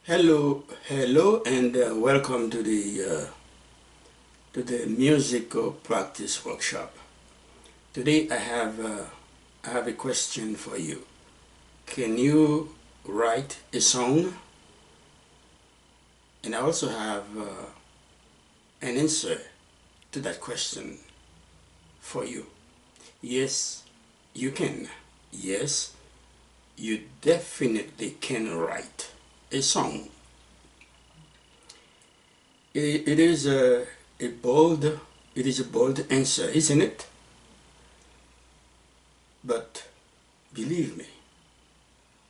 Hello, and welcome to the musical practice workshop. Today I have a question for you. Can you write a song? And I also have an answer to that question for you. Yes, you can. Yes, you definitely can write a song. It is a bold it is a bold answer, isn't it? But believe me,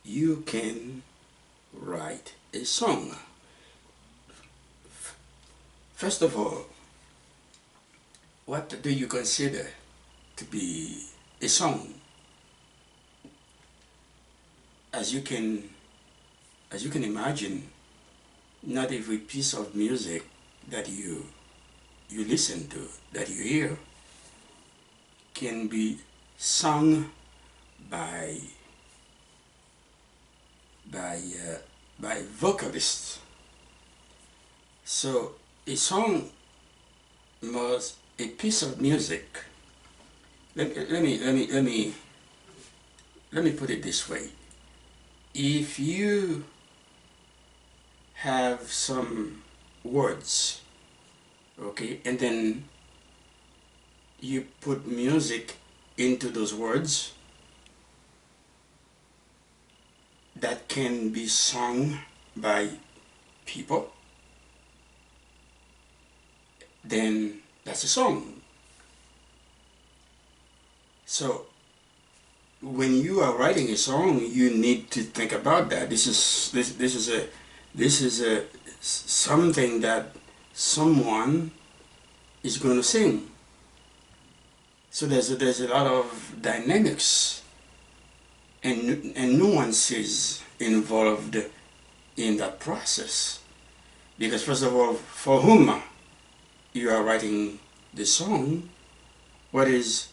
you can write a song. First of all, what do you consider to be a song? As you can imagine, not every piece of music that you listen to, that you hear, can be sung by by uh, by vocalists. So a song was a piece of music. Let me put it this way. If you have some words, okay, and then you put music into those words that can be sung by people, then that's a song. So when you are writing a song, you need to think about that. This is a something that someone is going to sing. So there's a lot of dynamics and nuances involved in that process. Because first of all, for whom you are writing the song, what is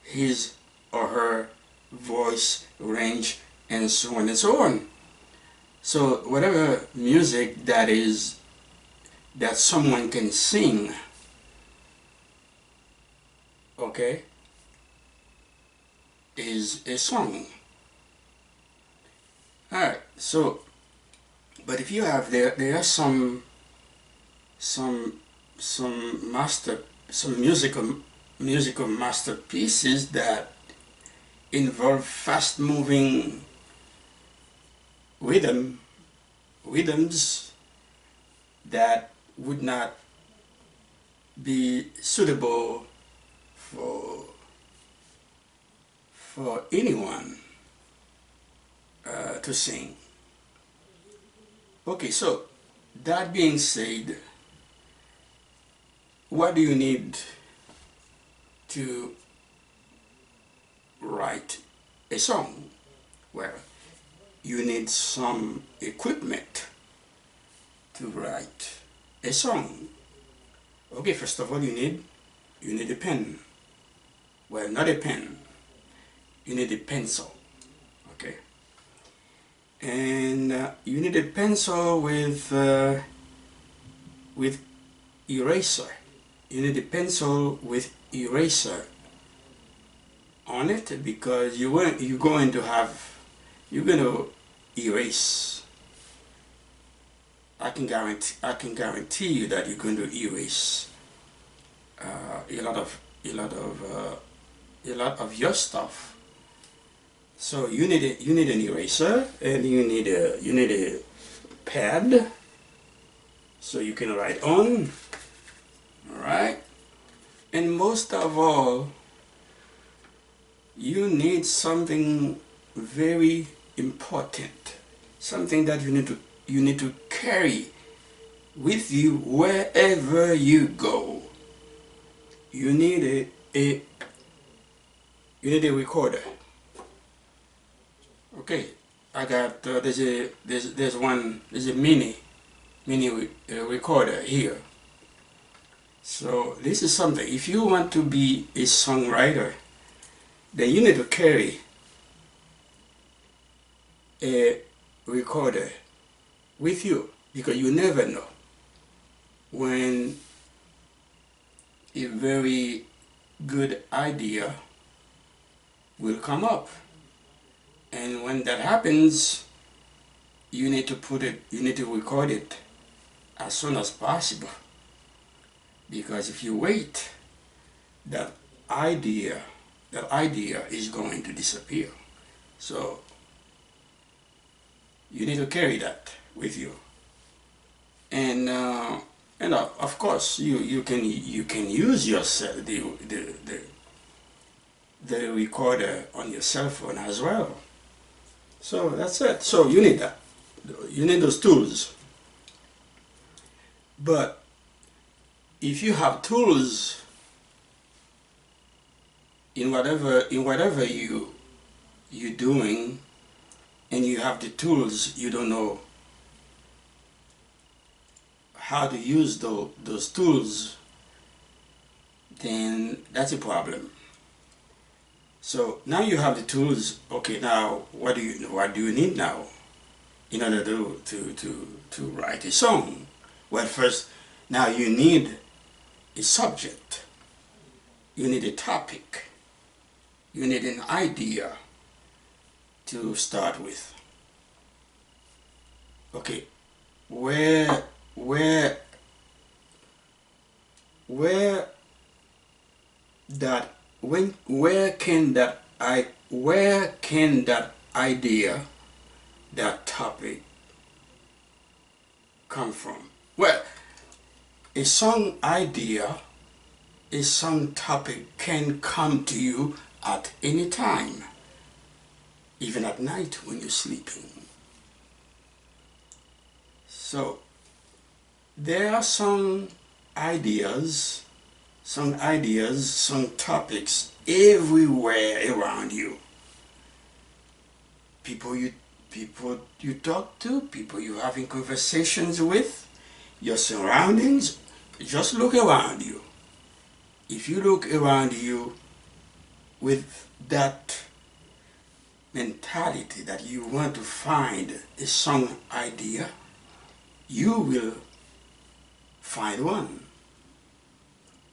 his or her voice range, and so on and so on. So whatever music that someone can sing, okay, is a song. Alright, so but if you have there are some musical masterpieces that involve fast moving rhythms that would not be suitable for anyone to sing. Okay, so that being said, what do you need to write a song? Well, you need some equipment to write a song. Okay, first of all, you need a pen. Well, not a pen. You need a pencil. Okay, and you need a pencil with eraser. You need a pencil with eraser on it, because you're going to erase. I can guarantee you that you're going to erase a lot of your stuff. So you need an eraser, and you need a pad so you can write on. All right, and most of all, you need something very important, something that you need to carry with you wherever you go. You need a recorder. Okay, I got there's a mini recorder here. So this is something. If you want to be a songwriter, then you need to carry a recorder with you, because you never know when a very good idea will come up. And when that happens, you need to you need to record it as soon as possible. Because if you wait, that idea, that idea is going to disappear. So you need to carry that with you. And of course you can use your the recorder on your cell phone as well. So that's it. So you need that. You need those tools. But if you have tools in whatever you're doing, and you have the tools, you don't know how to use those tools, then that's a problem. So now you have the tools. Okay, now what do you need now in order to write a song? Well, first, now you need a subject, you need a topic, you need an idea to start with. Okay, where that where can that idea, that topic come from? Well, a song idea, a song topic can come to you at any time, even at night when you're sleeping. So there are some ideas, some topics everywhere around you. People you talk to, people you're having conversations with, your surroundings. Just look around you. If you look around you with that mentality that you want to find a song idea, you will find one.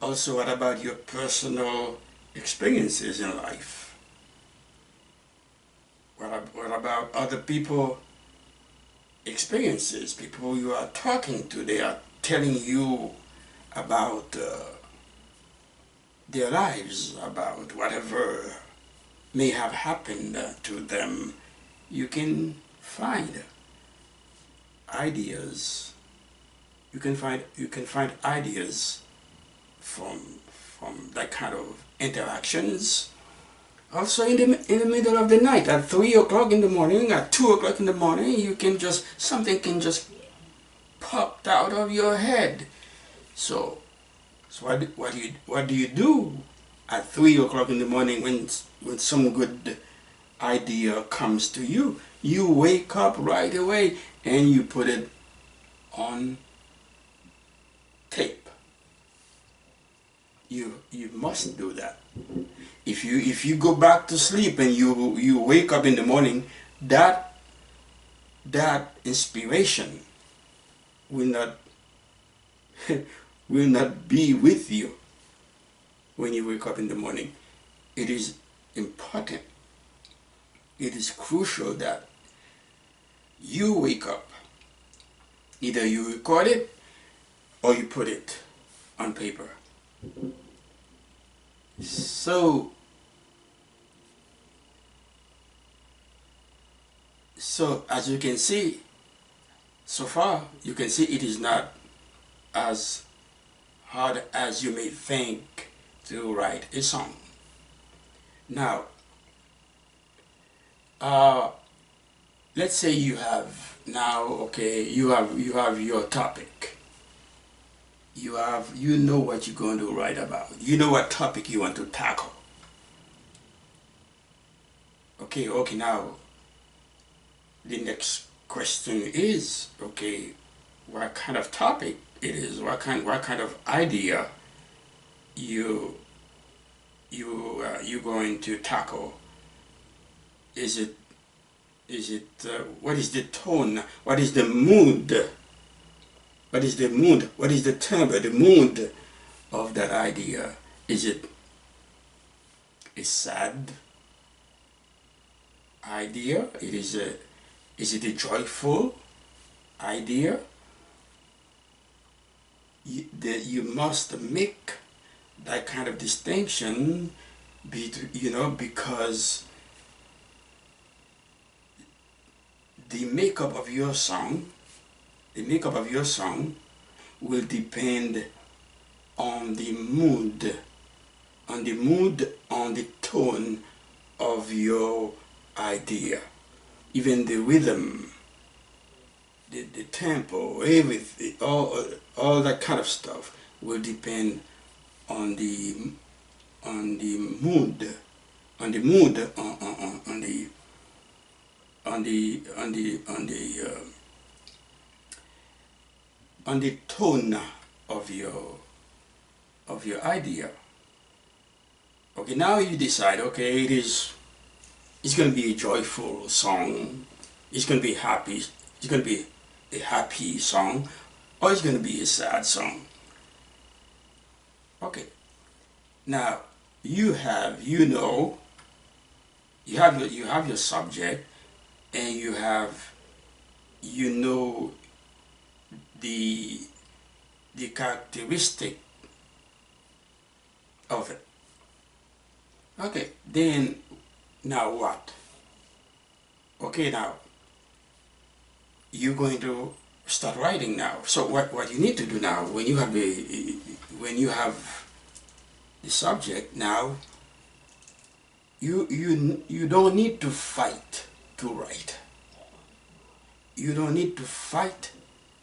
Also, what about your personal experiences in life? What about other people experiences? People you are talking to, they are telling you about their lives, about whatever may have happened to them. You can find ideas. You can find ideas from that kind of interactions. Also in the middle of the night, at 3 o'clock in the morning, at 2 o'clock in the morning, something can just pop out of your head. So what do you do at 3 o'clock in the morning when some good idea comes to you? You wake up right away and you put it on tape. You must do that. If you go back to sleep and you wake up in the morning, that inspiration will not will not be with you when you wake up in the morning. It is important, it is crucial that you wake up. Either you record it or you put it on paper. So as you can see, so far you can see it is not as hard as you may think to write a song. Now, let's say you have now, okay, you have your topic. You know what you're going to write about. You know what topic you want to tackle. Okay, now the next question is, okay, what kind of topic it is? What kind of idea you're going to tackle? Is it Is it, what is the tone? What is the mood? What is the mood? What is the timbre, the mood of that idea? Is it a sad idea? Is it a joyful idea? You must make that kind of distinction because the makeup of your song, will depend on the mood, on the tone of your idea. Even the rhythm, the tempo, everything, all that kind of stuff will depend on the mood, on the mood, on the tone of your idea. Okay, now you decide. Okay, it's going to be a joyful song. It's going to be happy. It's going to be a happy song, or it's going to be a sad song. Okay. Now you have your subject, and you know the characteristic of it. Okay, then now what? Okay, now you're going to start writing now. So what you need to do now, when you have the subject, now you don't need to fight to write. You don't need to fight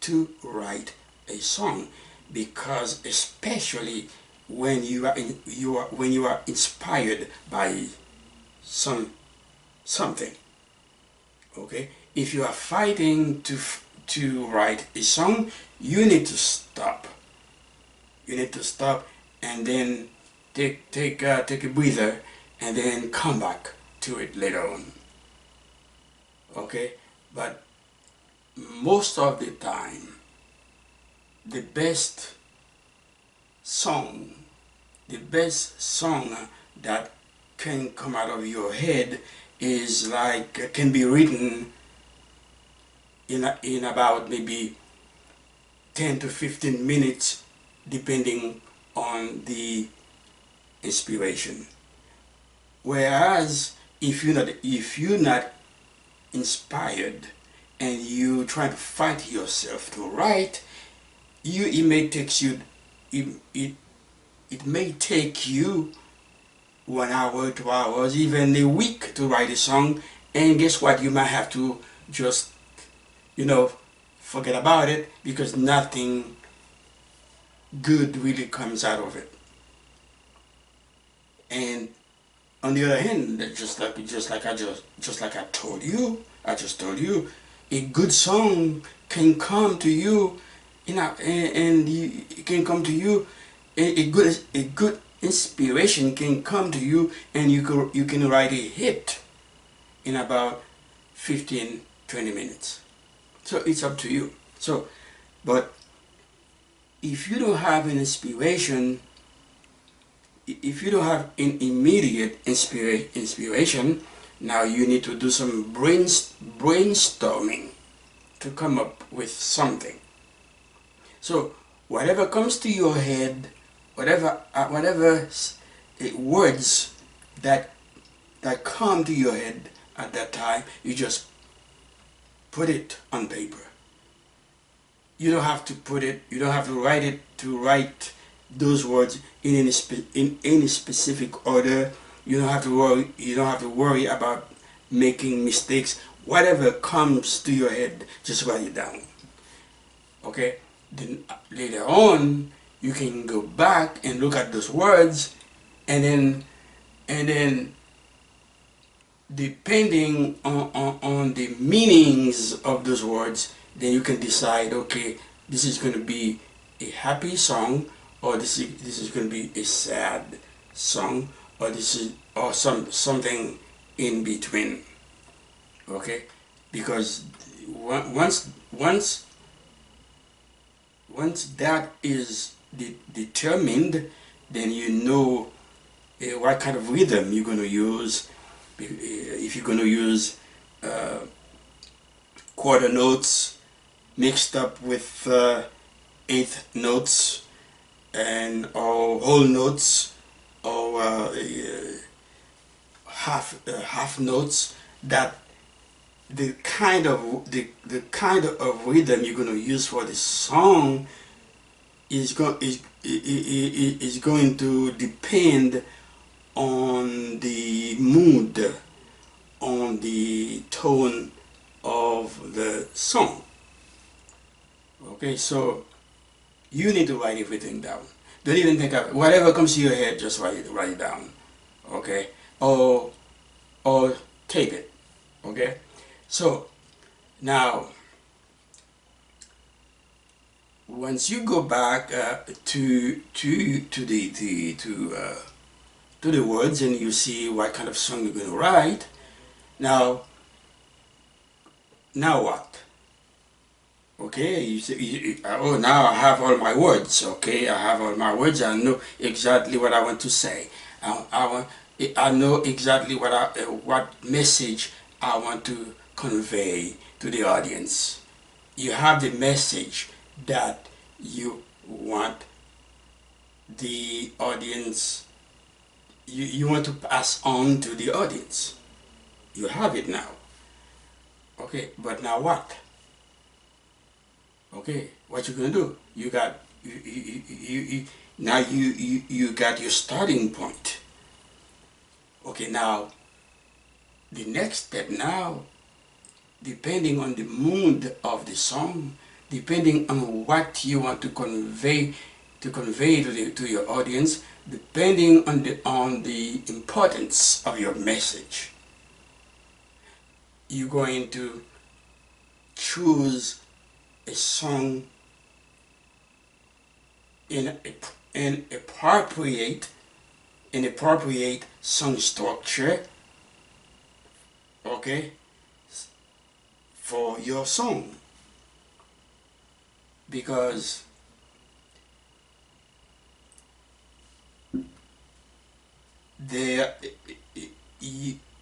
to write a song, because especially when you are inspired by something. Okay, if you are fighting to write a song, you need to stop. You need to stop and then take a breather and then come back to it later on. Okay, but most of the time, the best song that can come out of your head is can be written in about maybe 10 to 15 minutes, depending on the inspiration. Whereas if you're not inspired and you try to fight yourself to write, it may take you 1 hour, 2 hours, even a week to write a song, and guess what? You might have to just forget about it, because nothing good really comes out of it. And on the other hand, just like I just told you, a good song can come to you, it can come to you. A good inspiration can come to you, and you can write a hit in about 15-20 minutes. So it's up to you. So, but if you don't have an inspiration, if you don't have an immediate inspiration, now you need to do some brainstorming to come up with something. So whatever comes to your head, whatever words that come to your head at that time, you just put it on paper. You don't have to write those words in any specific order. You don't have to worry about making mistakes. Whatever comes to your head, just write it down. Okay? Then later on, you can go back and look at those words, and then depending on the meanings of those words, then you can decide, okay, this is going to be a happy song, or this is going to be a sad song, or something in between. Okay, because once that is determined, then you know what kind of rhythm you're going to use. If you're going to use uh, quarter notes mixed up with eighth notes and or whole notes or half notes, that the kind of rhythm you're going to use for the song is going to depend on the mood, on the tone of the song. Okay, so you need to write everything down. Don't even think of it. Whatever comes to your head, just write it down. Okay, or or tape it. Okay, so now once you go back to the words and you see what kind of song you're going to write. Now what? Okay, oh, now I have all my words. Okay, I have all my words. I know exactly what I want to say. I know exactly what message I want to convey to the audience. You have the message that you want the audience, you want to pass on to the audience. You have it now. Okay, but now what? Okay, what you gonna do? You got now you got your starting point. Okay, now the next step now, depending on the mood of the song, depending on what you want to convey to your audience, depending on the importance of your message, you're going to choose a song in an appropriate song structure, okay, for your song, because there,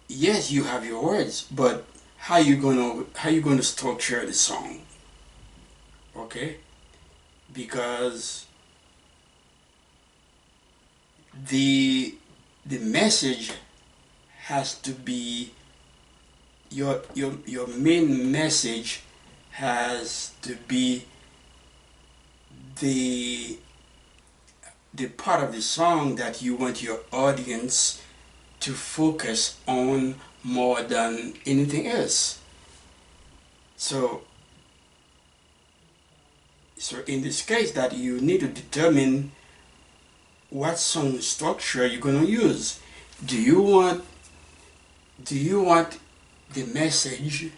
yes, you have your words, but how you gonna structure the song? Okay, because the message has to be your main message has to be the part of the song that you want your audience to focus on more than anything else. So in this case, that you need to determine what song structure you're going to use. Do you want the message,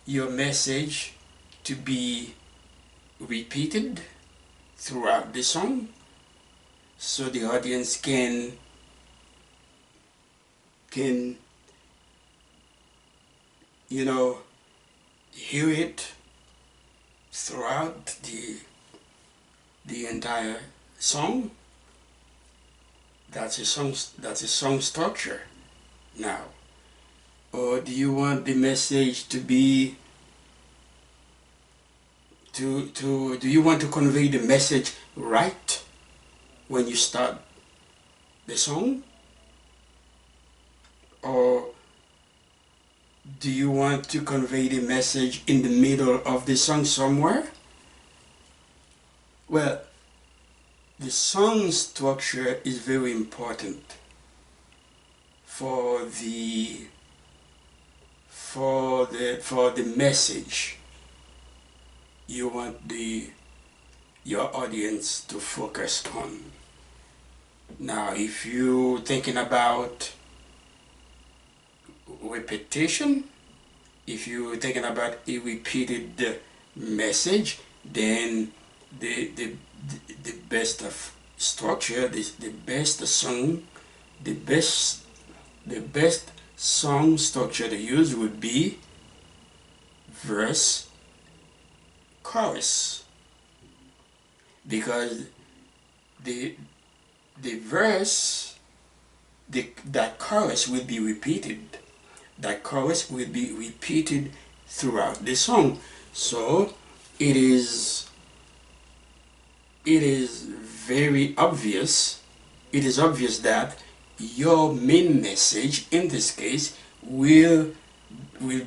your message, to be repeated throughout the song so the audience can hear it throughout the entire song? That's a song structure now. Or do you want the message to be do you want to convey the message right when you start the song? Or do you want to convey the message in the middle of the song somewhere? Well, the song structure is very important for the message you want your audience to focus on. Now, if you're thinking about repetition, if you're thinking about a repeated message, then the best of structure, the best song, the best song structure to use would be verse, chorus, because the verse, that chorus will be repeated. That chorus will be repeated throughout the song. So it is very obvious. It is obvious that your main message in this case will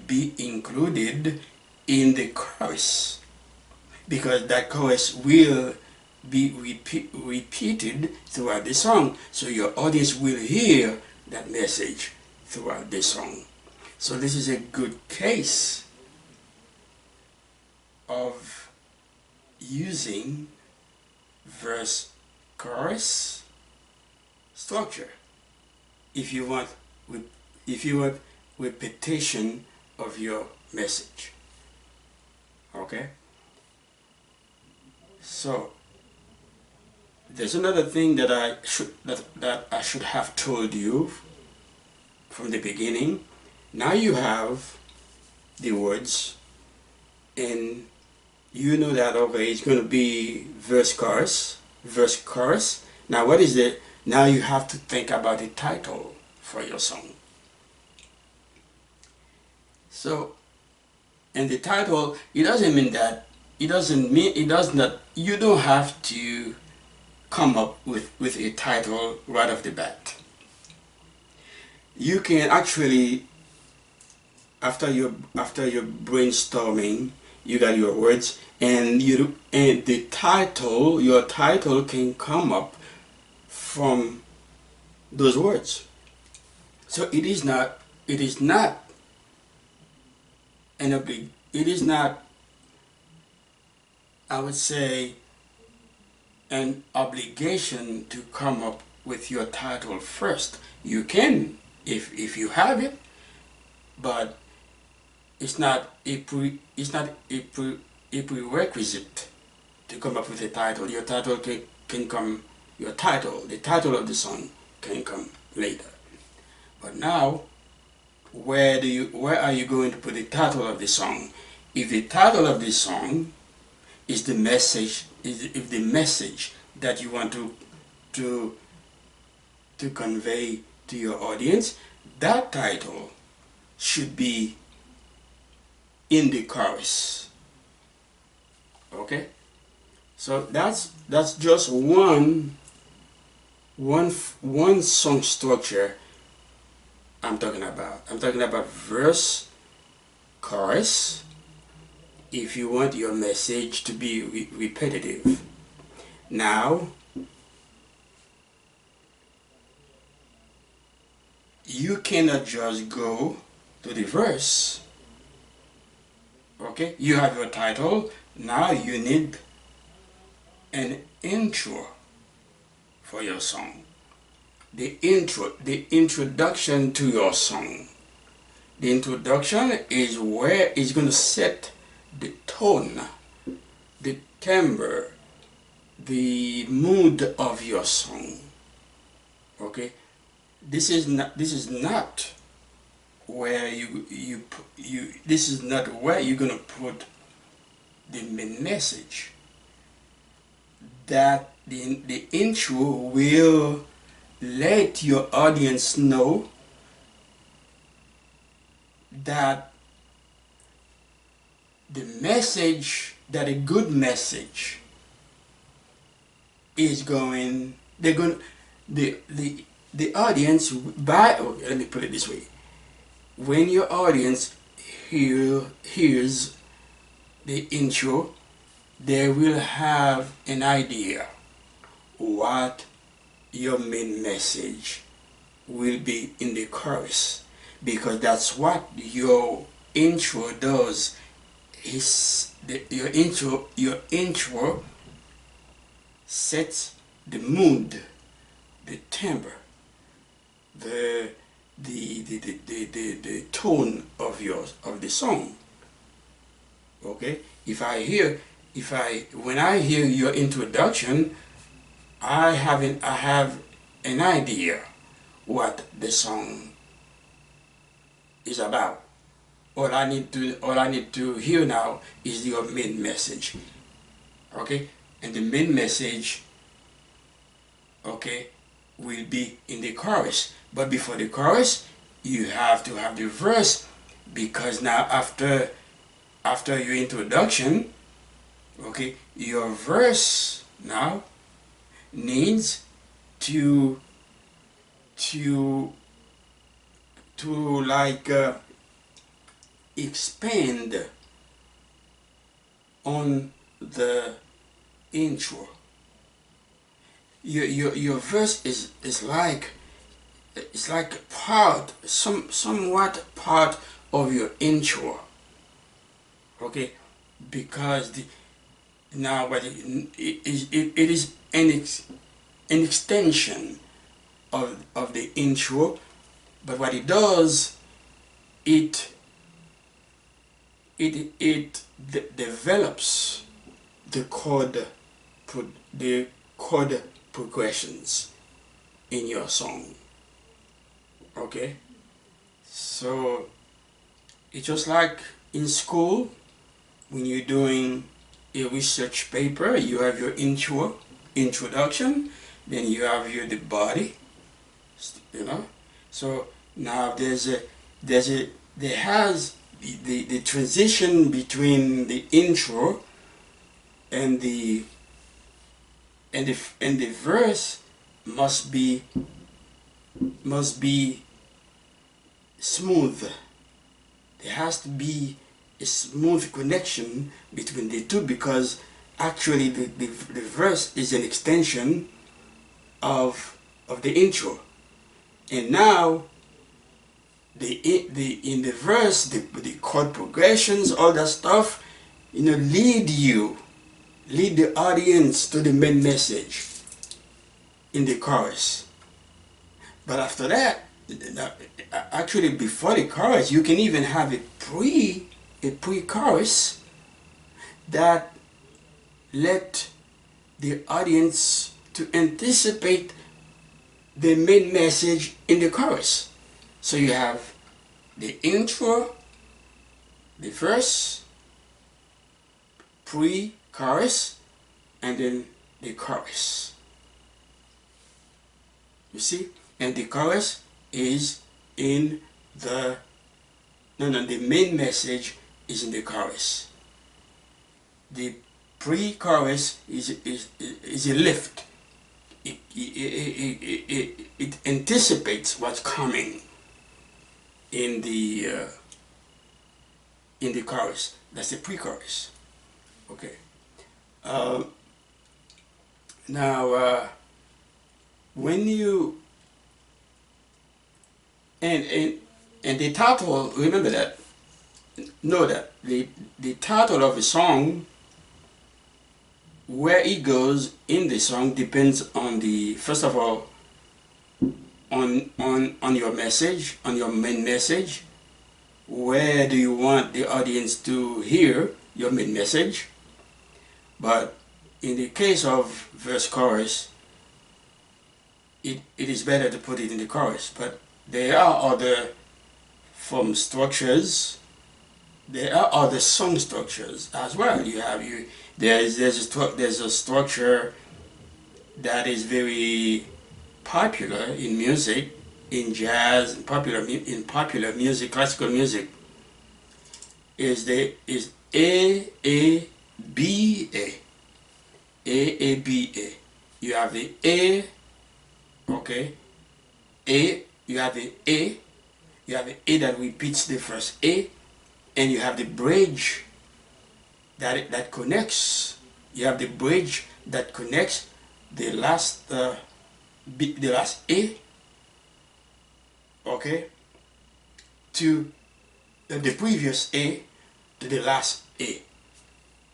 be included in the chorus, because that chorus will be repeated throughout the song, so your audience will hear that message throughout the song. So this is a good case of using verse chorus structure if you want repetition of your message. Okay, so there's another thing that I should have told you from the beginning. Now you have the words, and you know that, okay, it's going to be verse chorus. Now what is it? Now you have to think about the title for your song. So, and the title, it doesn't mean that, you don't have to come up with a title right off the bat. You can actually, after your brainstorming, you got your words, and your title can come up from those words. So it is not I would say, an obligation to come up with your title first. You can, if you have it, but it's not a prerequisite to come up with a title. Your title can come. The title of the song can come later. But now, where are you going to put the title of the song? If the title of the song is the message, if the message that you want to convey to your audience, that title should be in the chorus. Okay, so that's just one song structure I'm talking about. I'm talking about verse, chorus, if you want your message to be repetitive. Now, you cannot just go to the verse. Okay, you have your title. Now you need an intro for your song. The introduction to your song. The introduction is where it's going to set the tone, the timbre, the mood of your song. Okay, this is not where this is not where you're going to put the main message. That the intro will let your audience know that the good message is going, the audience, let me put it this way, when your audience hears the intro, they will have an idea what your main message will be in the chorus, because that's what your intro does. Your intro sets the mood, the timbre, the tone of the song. Okay, when I hear your introduction, I have an idea what the song is about. all I need to hear now is your main message. Okay? And the main message, okay, will be in the chorus. But before the chorus, you have to have the verse, because now after your introduction, okay, your verse now needs to to like expand on the intro. Your verse is like, it's like part, somewhat part of your intro. Okay, because now what it is an extension of the intro, but what it does, it develops the the chord progressions in your song. Okay, so it's just like in school when you're doing a research paper. You have your introduction, then you have the body, you know. So now there has the transition between the intro and the verse must be smooth. There has to be a smooth connection between the two, because actually the verse is an extension of the intro. And now in the verse, the chord progressions, all that stuff, lead the audience to the main message in the chorus. But after that, actually before the chorus, you can even have a pre-chorus that let the audience to anticipate the main message in the chorus. So you have the intro, the verse, pre-chorus, and then the chorus. You see? And the chorus is in the the main message is in the chorus. The pre-chorus is a lift. It anticipates what's coming in the chorus. That's the pre-chorus. Okay. Now, when you and the title, remember that. Know that the title of a song, where it goes in the song, depends on the, first of all, on your message, on your main message. Where do you want the audience to hear your main message? But in the case of verse chorus, it is better to put it in the chorus. But there are other form structures. There are other song structures as well. There's a structure that is very popular in music, in jazz, in popular music, classical music. Is A B A. You have the A, okay. You have the A. You have the A that repeats the first A, and you have the bridge that connects. You have the bridge that connects the last A, okay, to the previous A, to the last A.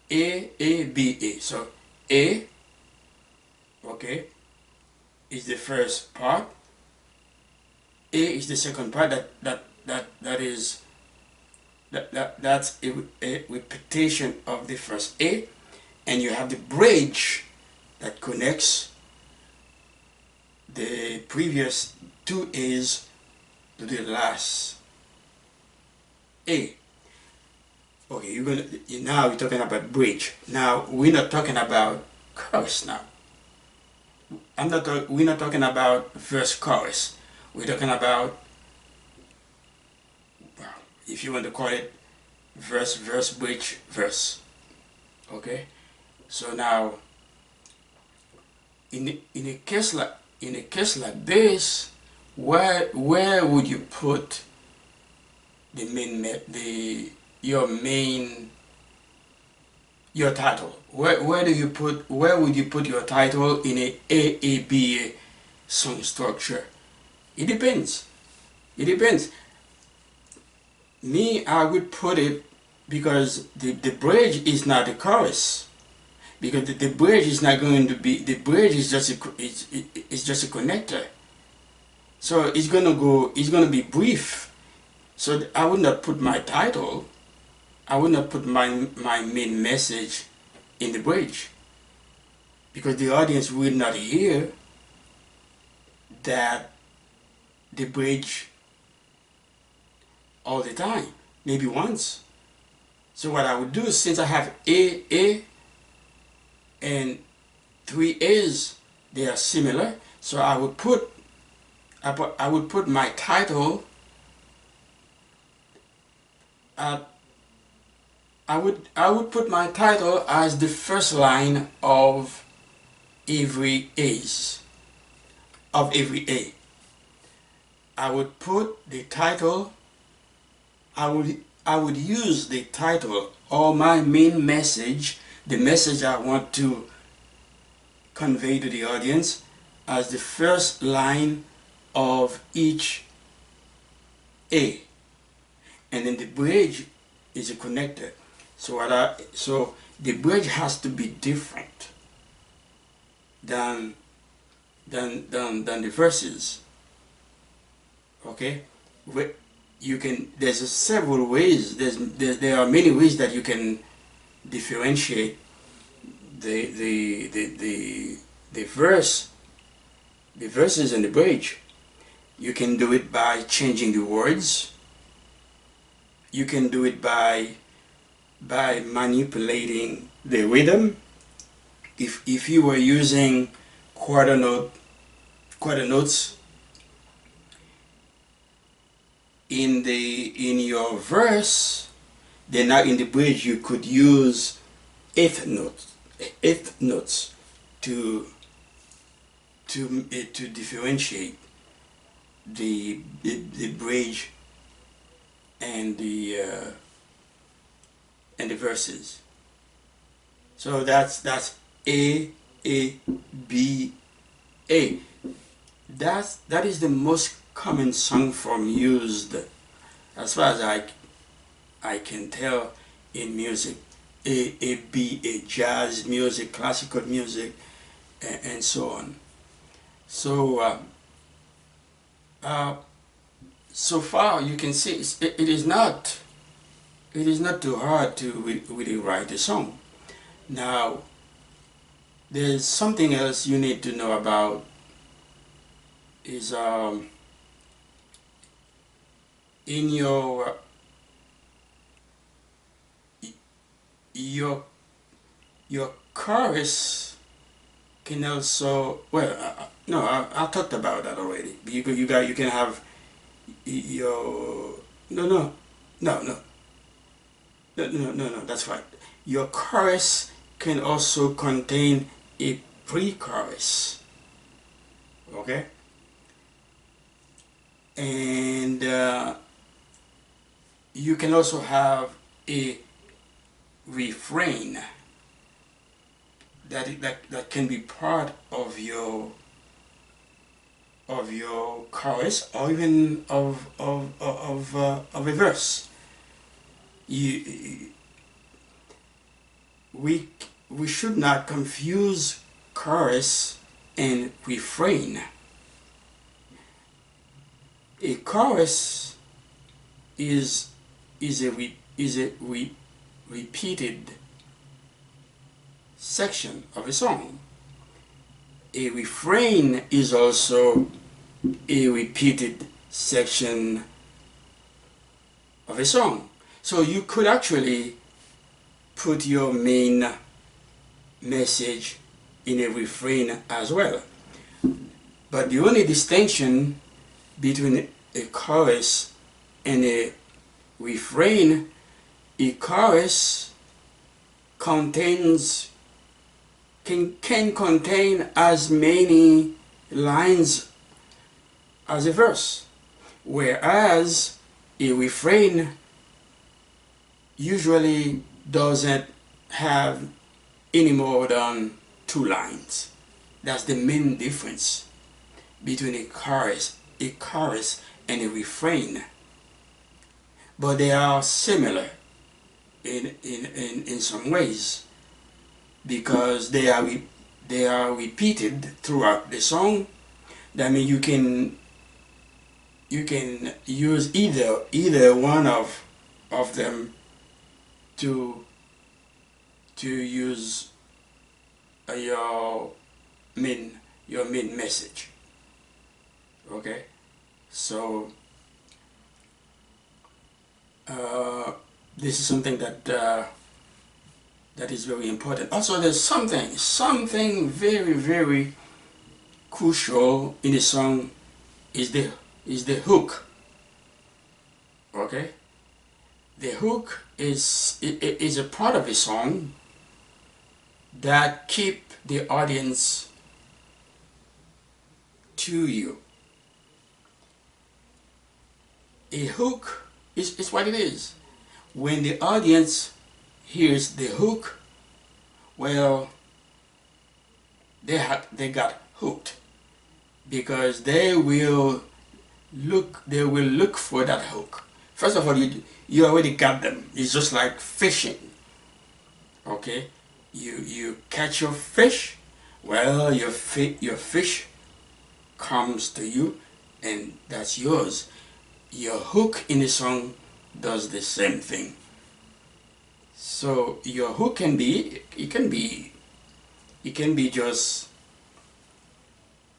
B A. So A, okay, is the first part. A is the second part. That's a repetition of the first A, and you have the bridge that connects the previous two A's to the last A. Okay, now you're talking about bridge. Now we're not talking about chorus now. We're not talking about verse chorus. We're talking about, well, if you want to call it verse, bridge, verse. Okay? So now in a case like this, where would you put the your title? Where would you put your title in a AABA song structure? It depends. It depends. Me, I would put it, because the bridge is not the chorus. Because the bridge is not going to be, the bridge is just it's just a connector. So it's gonna be brief. So I would not put my title, I would not put my main message in the bridge, because the audience will not hear that the bridge all the time, maybe once. So what I would do, since I have A and 3 A's, they are similar, so I would put my title at, I would put my title as the first line of every A. I would put the title, I would use the title or my main message, the message I want to convey to the audience, as the first line of each A. And then the bridge is a connector. So the bridge has to be different than the verses. Okay, there's several ways. There are many ways that you can differentiate the verses and the bridge. You can do it by changing the words. You can do it by manipulating the rhythm. If you were using quarter notes in your verse, then now in the bridge you could use eighth notes to differentiate the bridge and the verses. So that's A B A. That is the most common song form used, as far as I can tell, in music. A B A, jazz music, classical music, and so on. So so far you can see it is not too hard to really write a song. Now there's something else you need to know about, is in your chorus can also, well, no, I talked about that already. You can have your no, that's right. Your chorus can also contain a pre-chorus. Okay, and you can also have a refrain that can be part of your chorus, or even of a verse. We should not confuse chorus and refrain. A chorus is a repeated section of a song. A refrain is also a repeated section of a song. So you could actually put your main message in a refrain as well. But the only distinction between a chorus and a refrain, a chorus contains can contain as many lines as a verse, whereas a refrain usually doesn't have any more than 2 lines. That's the main difference between a chorus and a refrain. But they are similar in some ways, because they are repeated throughout the song. That means you can use either one of them to use your main message. Okay, so this is something that is very important. Also, there's something very, very crucial in the song is the hook. Okay, the hook is a part of the song that keep the audience to you. A hook is what it is. When the audience hears the hook, well, they got hooked, because they will look for that hook. First of all, you already got them. It's just like fishing. Okay, you catch your fish. Well, your fish comes to you, and that's yours. Your hook in the song does the same thing. So your hook can be just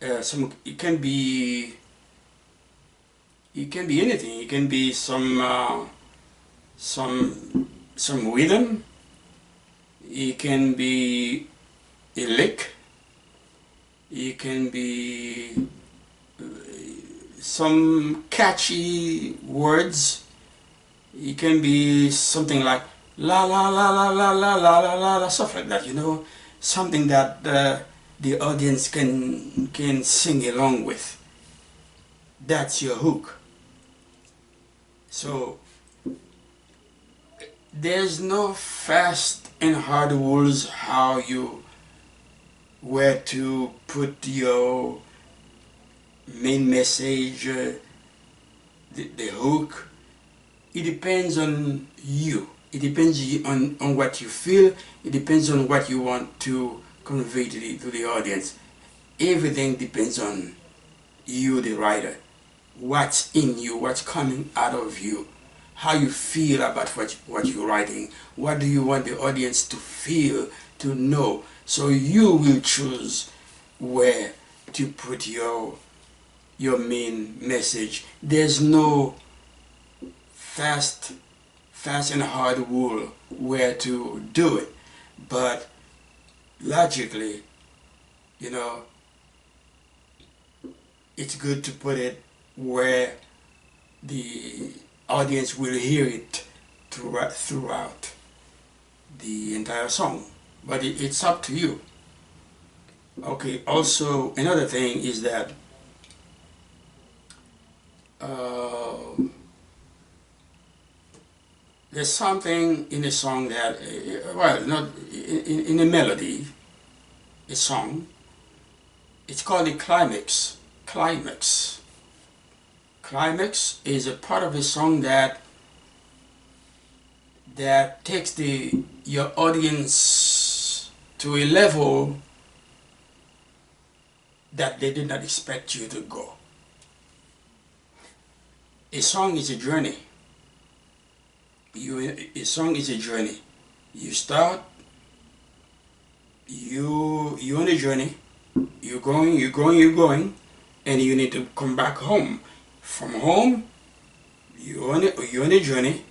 it can be anything. It can be some rhythm. It can be a lick. It can be some catchy words. It can be something like la la la la la la la la la la, stuff like that. Something that the audience can sing along with. That's your hook. So there's no fast and hard rules where to put your main message, the hook. It depends on you. It depends on what you feel. It depends on what you want to convey to the audience. Everything depends on you, the writer. What's in you, what's coming out of you, how you feel about what you're writing. What do you want the audience to feel, to know? So you will choose where to put your main message. There's no fast and hard rule where to do it, but logically, it's good to put it where the audience will hear it throughout the entire song. But it's up to you. Okay, also another thing is that there's something in a song that, well, not in a melody, a song, it's called a climax. Climax is a part of a song that takes your audience to a level that they did not expect you to go. A song is a journey. A song is a journey. You start, you're on a journey, you're going, and you need to come back home. From home, you're on a journey,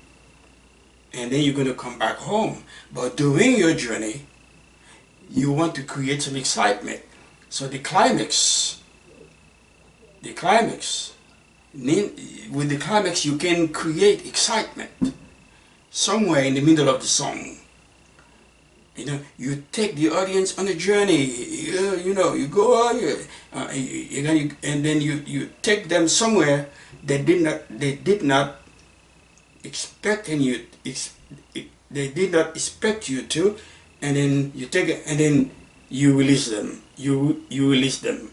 and then you're going to come back home. But during your journey, you want to create some excitement. So the climax, with the climax you can create excitement somewhere in the middle of the song. You know, you take the audience on a journey. You go and then you take them somewhere they did not expect they did not expect you to, and then you take it and then you release them. You release them,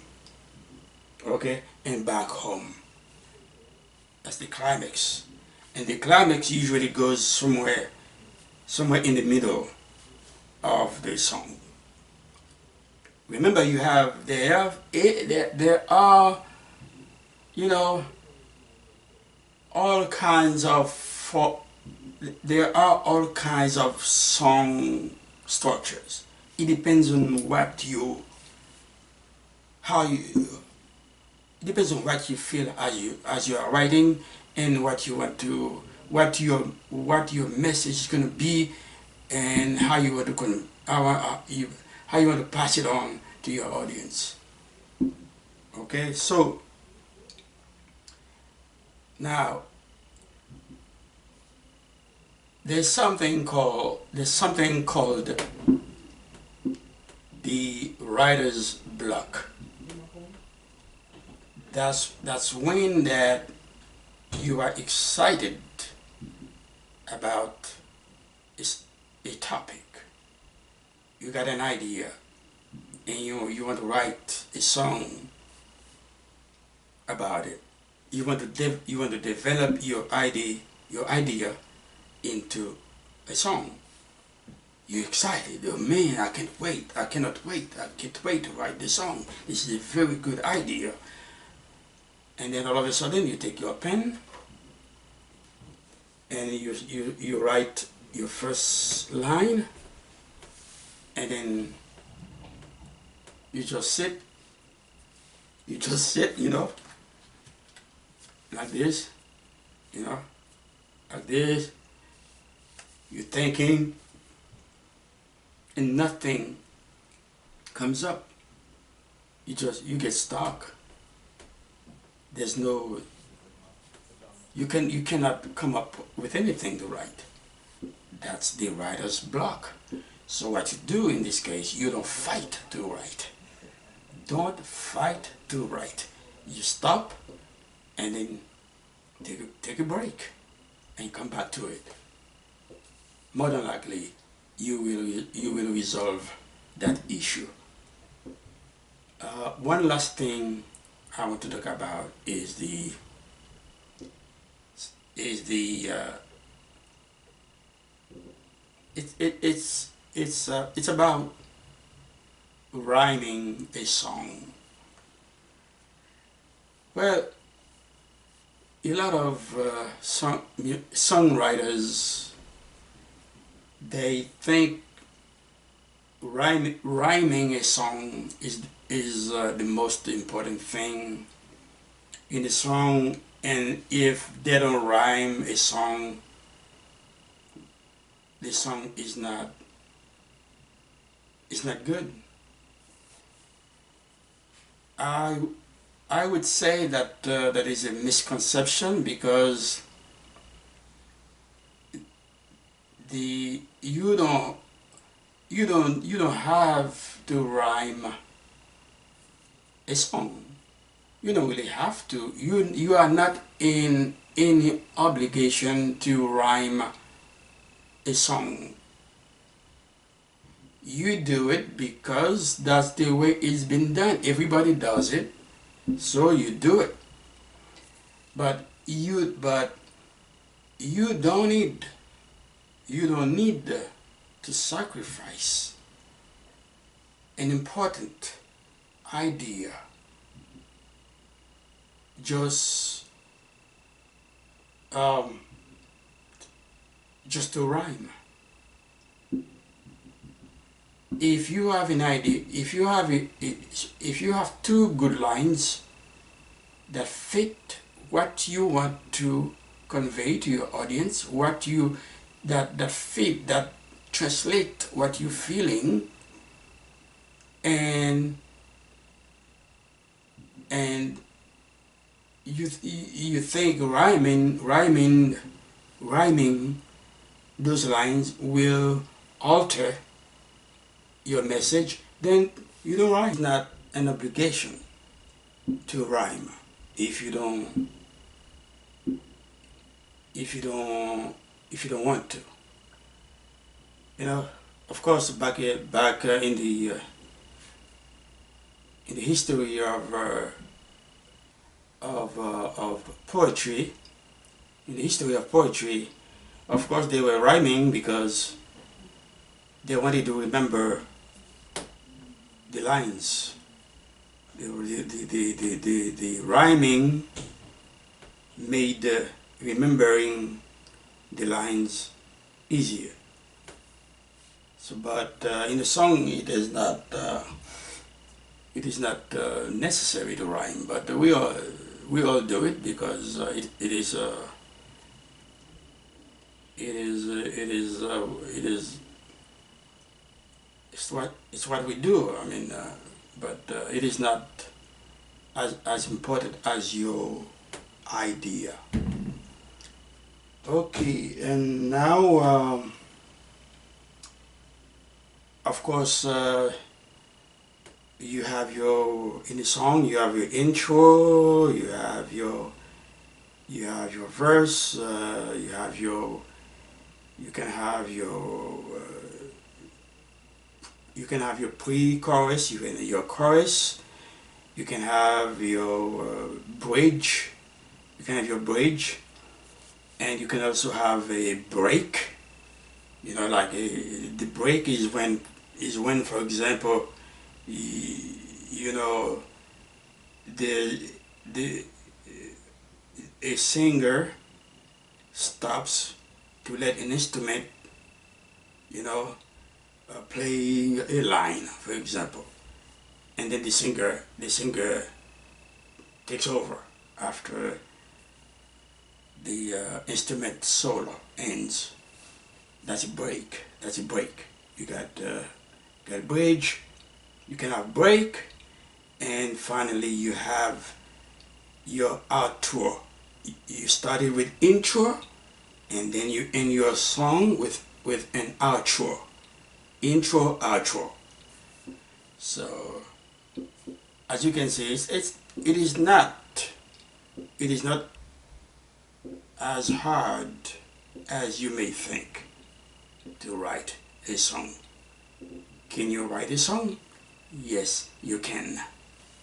okay, and back home. That's the climax, and the climax usually goes somewhere in the middle of the song. Remember, there are, you know, all kinds of there are all kinds of song structures. It depends on how you it depends on what you feel as you are writing, and what you want to what your message is going to be, and how you want to how you want to pass it on to your audience. Okay, so now there's something called the writer's block. That's when that you are excited about a topic. You got an idea, and you want to write a song about it. You want to develop your idea into a song. You're excited. Oh man, I can't wait. I cannot wait. I can't wait to write the song. This is a very good idea. And then all of a sudden you take your pen and you write your first line, and then you just sit, like this, like this. You're thinking, and nothing comes up. You get stuck. There's no, you cannot come up with anything to write. That's the writer's block. So what you do in this case, you don't fight to write. Don't fight to write. You stop, and then take a break and come back to it. More than likely, you will resolve that issue. One last thing I want to talk about is it's about rhyming a song. Well, a lot of songwriters, they think rhyming a song is the most important thing in the song, and if they don't rhyme a song, the song is not good. I would say that that is a misconception, because you don't have to rhyme a song. You don't really have to. You are not in any obligation to rhyme a song. You do it because that's the way it's been done. Everybody does it, so you do it. But you don't need to sacrifice an important idea just to rhyme. If you have an idea, if you have two good lines that fit what you want to convey to your audience, what you that fit, that translate what you're feeling, and and you think rhyming those lines will alter your message, then you don't rhyme. It's not an obligation to rhyme if you don't if you don't if you don't want to. You know, of course, back in the history of poetry, in the history of poetry, of course they were rhyming because they wanted to remember the lines. The rhyming made remembering the lines easier. So, but in a song, it is not necessary to rhyme. But we all do it because it is it's what we do. I mean, but it is not as important as your idea. Okay, and now, of course, you have your in the song. You have your intro. You have your verse. You have your you can have your you can have your pre-chorus. You can your chorus. You can have your bridge. You can have your bridge, and you can also have a break. You know, like the break is when, for example, you know, the the a singer stops to let an instrument, you know, playing a line, for example, and then the singer takes over after the instrument solo ends. That's a break. That's a break. You got bridge. You can have break, and finally you have your outro. You started with intro, and then you end your song with an outro. Intro, outro. So as you can see, it is not as hard as you may think to write a song. Can you write a song? Yes, you can.